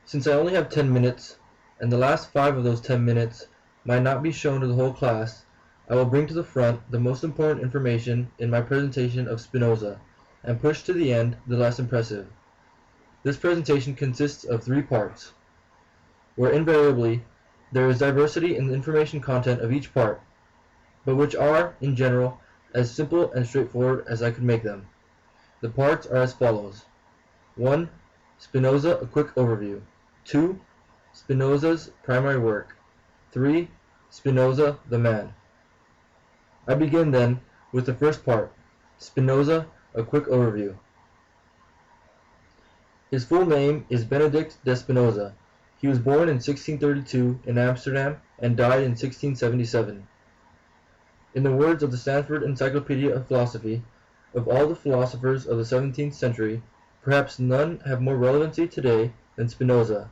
Since I only have 10 minutes, and the last 5 of those 10 minutes might not be shown to the whole class, I will bring to the front the most important information in my presentation of Spinoza, and push to the end the less impressive. This presentation consists of 3 parts, where invariably there is diversity in the information content of each part, but which are, in general, as simple and straightforward as I could make them. The parts are as follows. 1. Spinoza, a quick overview. 2. Spinoza's primary work. 3. Spinoza, the man. I begin then with the first part, Spinoza, a quick overview. His full name is Benedict de Spinoza. He was born in 1632 in Amsterdam and died in 1677. In the words of the Stanford Encyclopedia of Philosophy, of all the philosophers of the 17th century, perhaps none have more relevancy today than Spinoza,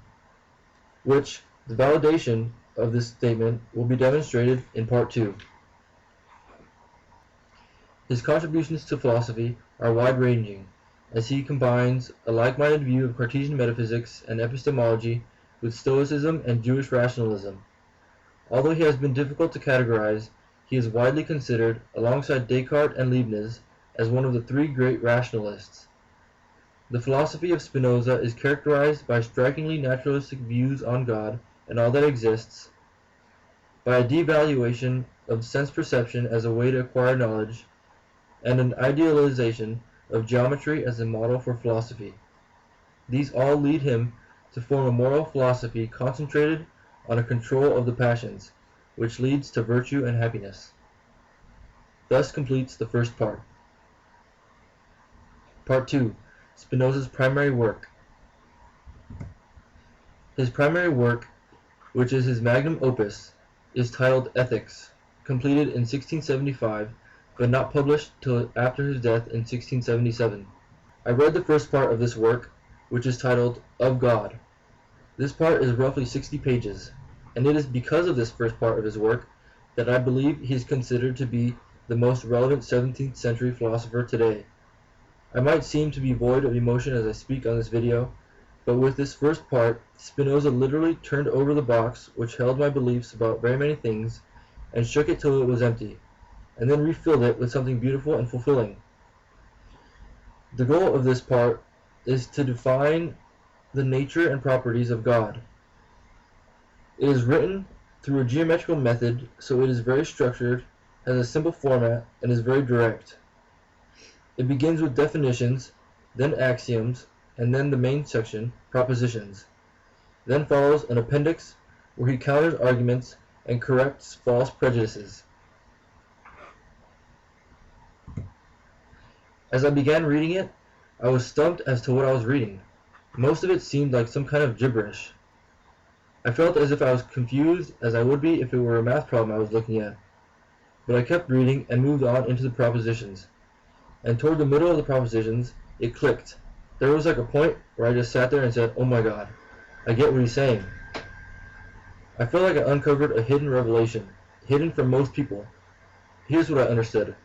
which the validation of this statement will be demonstrated in Part 2. His contributions to philosophy are wide-ranging, as he combines a like-minded view of Cartesian metaphysics and epistemology with Stoicism and Jewish rationalism. Although he has been difficult to categorize, he is widely considered, alongside Descartes and Leibniz, as one of the 3 great rationalists. The philosophy of Spinoza is characterized by strikingly naturalistic views on God and all that exists, by a devaluation of sense perception as a way to acquire knowledge, and an idealization of geometry as a model for philosophy. These all lead him to form a moral philosophy concentrated on a control of the passions, which leads to virtue and happiness. Thus completes the first part. Part 2. Spinoza's primary work. His primary work, which is his magnum opus, is titled Ethics, completed in 1675, but not published till after his death in 1677. I read the first part of this work, which is titled Of God. This part is roughly 60 pages, and it is because of this first part of his work that I believe he is considered to be the most relevant 17th century philosopher today. I might seem to be void of emotion as I speak on this video, but with this first part, Spinoza literally turned over the box which held my beliefs about very many things, and shook it till it was empty, and then refilled it with something beautiful and fulfilling. The goal of this part is to define the nature and properties of God. It is written through a geometrical method, so it is very structured, has a simple format, and is very direct. It begins with definitions, then axioms, and then the main section, propositions. Then follows an appendix where he counters arguments and corrects false prejudices. As I began reading it, I was stumped as to what I was reading. Most of it seemed like some kind of gibberish. I felt as if I was confused as I would be if it were a math problem I was looking at. But I kept reading and moved on into the propositions. And toward the middle of the propositions, it clicked. There was like a point where I just sat there and said, "Oh my God, I get what he's saying." I felt like I uncovered a hidden revelation, hidden from most people. Here's what I understood.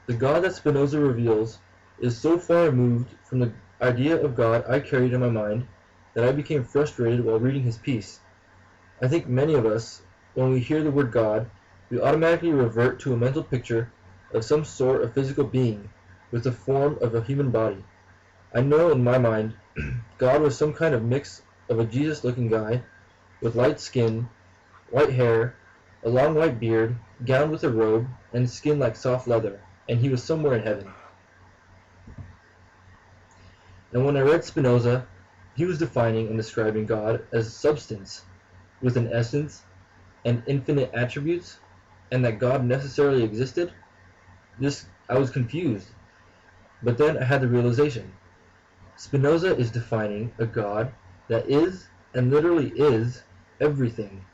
The God that Spinoza reveals is so far removed from the idea of God I carried in my mind that I became frustrated while reading his piece. I think many of us, when we hear the word God, we automatically revert to a mental picture of some sort of physical being with the form of a human body. I know in my mind, God was some kind of mix of a Jesus-looking guy with light skin, white hair, a long white beard, gowned with a robe, and skin like soft leather, and he was somewhere in heaven. And when I read Spinoza, he was defining and describing God as substance, with an essence and infinite attributes, and that God necessarily existed. I was confused, but then I had the realization. Spinoza is defining a God that is, and literally is, everything.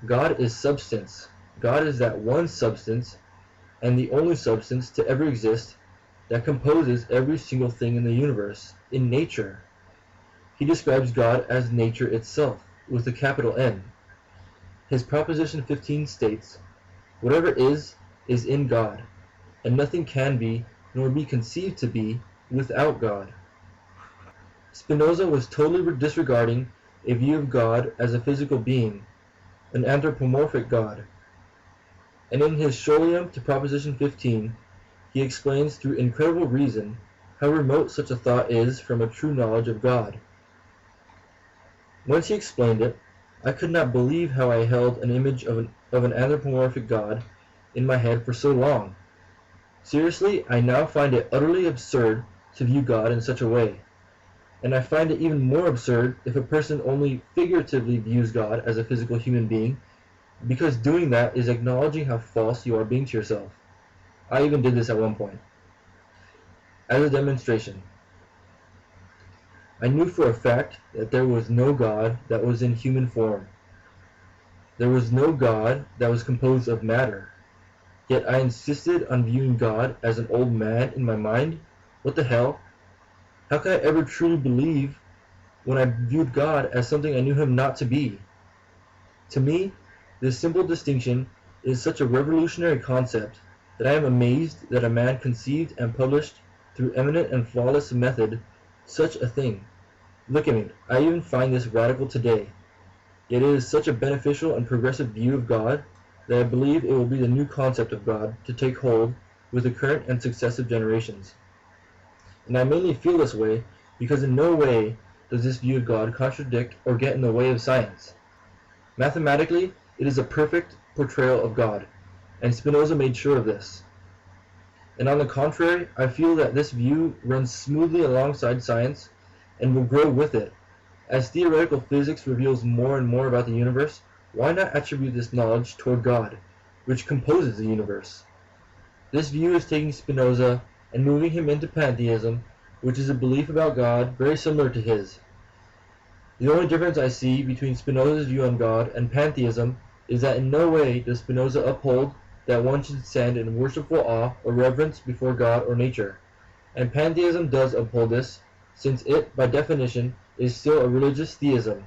God is substance. God is that one substance, and the only substance to ever exist, that composes every single thing in the universe, in nature. He describes God as nature itself, with a capital N. His Proposition 15 states, "Whatever is in God, and nothing can be, nor be conceived to be, without God." Spinoza was totally disregarding a view of God as a physical being, an anthropomorphic God. And in his Scholium to Proposition 15, he explains through incredible reason how remote such a thought is from a true knowledge of God. Once he explained it, I could not believe how I held an image of an anthropomorphic God in my head for so long. Seriously, I now find it utterly absurd to view God in such a way. And I find it even more absurd if a person only figuratively views God as a physical human being, because doing that is acknowledging how false you are being to yourself. I even did this at one point. As a demonstration, I knew for a fact that there was no God that was in human form. There was no God that was composed of matter. Yet I insisted on viewing God as an old man in my mind? What the hell? How could I ever truly believe when I viewed God as something I knew him not to be? To me, this simple distinction is such a revolutionary concept that I am amazed that a man conceived and published through eminent and flawless method such a thing. Look at me, I even find this radical today. Yet it is such a beneficial and progressive view of God that I believe it will be the new concept of God to take hold with the current and successive generations. And I mainly feel this way because in no way does this view of God contradict or get in the way of science. Mathematically, it is a perfect portrayal of God, and Spinoza made sure of this. And on the contrary, I feel that this view runs smoothly alongside science and will grow with it. As theoretical physics reveals more and more about the universe, why not attribute this knowledge toward God, which composes the universe? This view is taking Spinoza and moving him into pantheism, which is a belief about God very similar to his. The only difference I see between Spinoza's view on God and pantheism is that in no way does Spinoza uphold that one should stand in worshipful awe or reverence before God or nature, and pantheism does uphold this, since it, by definition, is still a religious theism.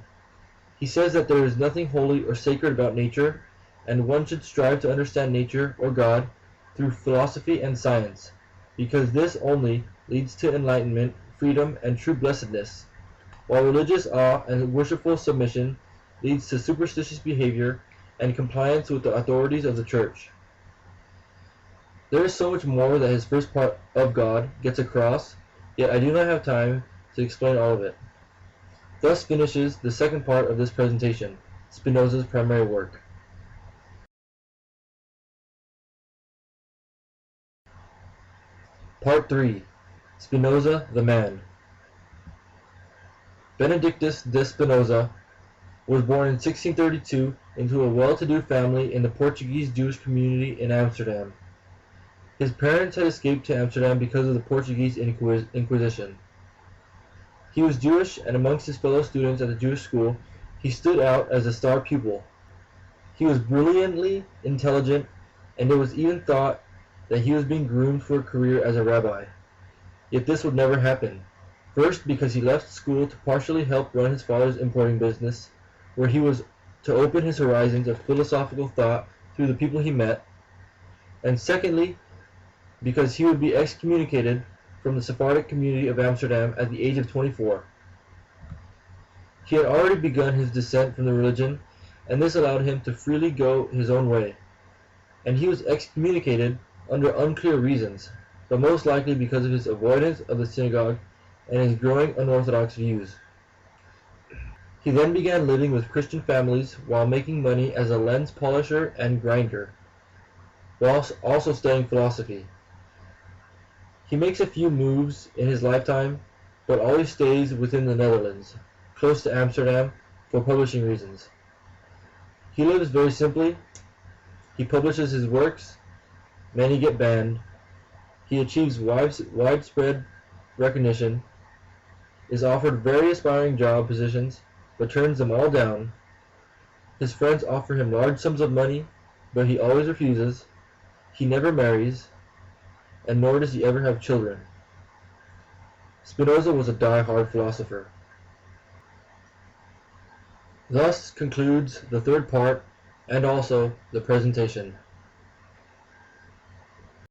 He says that there is nothing holy or sacred about nature, and one should strive to understand nature or God through philosophy and science, because this only leads to enlightenment, freedom, and true blessedness, while religious awe and worshipful submission leads to superstitious behavior and compliance with the authorities of the church. There is so much more that his first part of God gets across, yet I do not have time to explain all of it. Thus finishes the second part of this presentation, Spinoza's primary work. Part 3. Spinoza the Man. Benedictus de Spinoza was born in 1632 into a well-to-do family in the Portuguese Jewish community in Amsterdam. His parents had escaped to Amsterdam because of the Portuguese Inquisition. He was Jewish, and amongst his fellow students at the Jewish school, he stood out as a star pupil. He was brilliantly intelligent, and it was even thought that he was being groomed for a career as a rabbi. Yet this would never happen. First, because he left school to partially help run his father's importing business, where he was to open his horizons of philosophical thought through the people he met, and secondly, because he would be excommunicated from the Sephardic community of Amsterdam at the age of 24. He had already begun his descent from the religion, and this allowed him to freely go his own way, and he was excommunicated under unclear reasons, but most likely because of his avoidance of the synagogue and his growing unorthodox views. He then began living with Christian families while making money as a lens polisher and grinder, while also studying philosophy. He makes a few moves in his lifetime, but always stays within the Netherlands, close to Amsterdam, for publishing reasons. He lives very simply. He publishes his works. Many get banned. He achieves widespread recognition, is offered very aspiring job positions, but turns them all down. His friends offer him large sums of money, but he always refuses. He never marries, and nor does he ever have children. Spinoza was a die-hard philosopher. Thus concludes the third part, and also the presentation.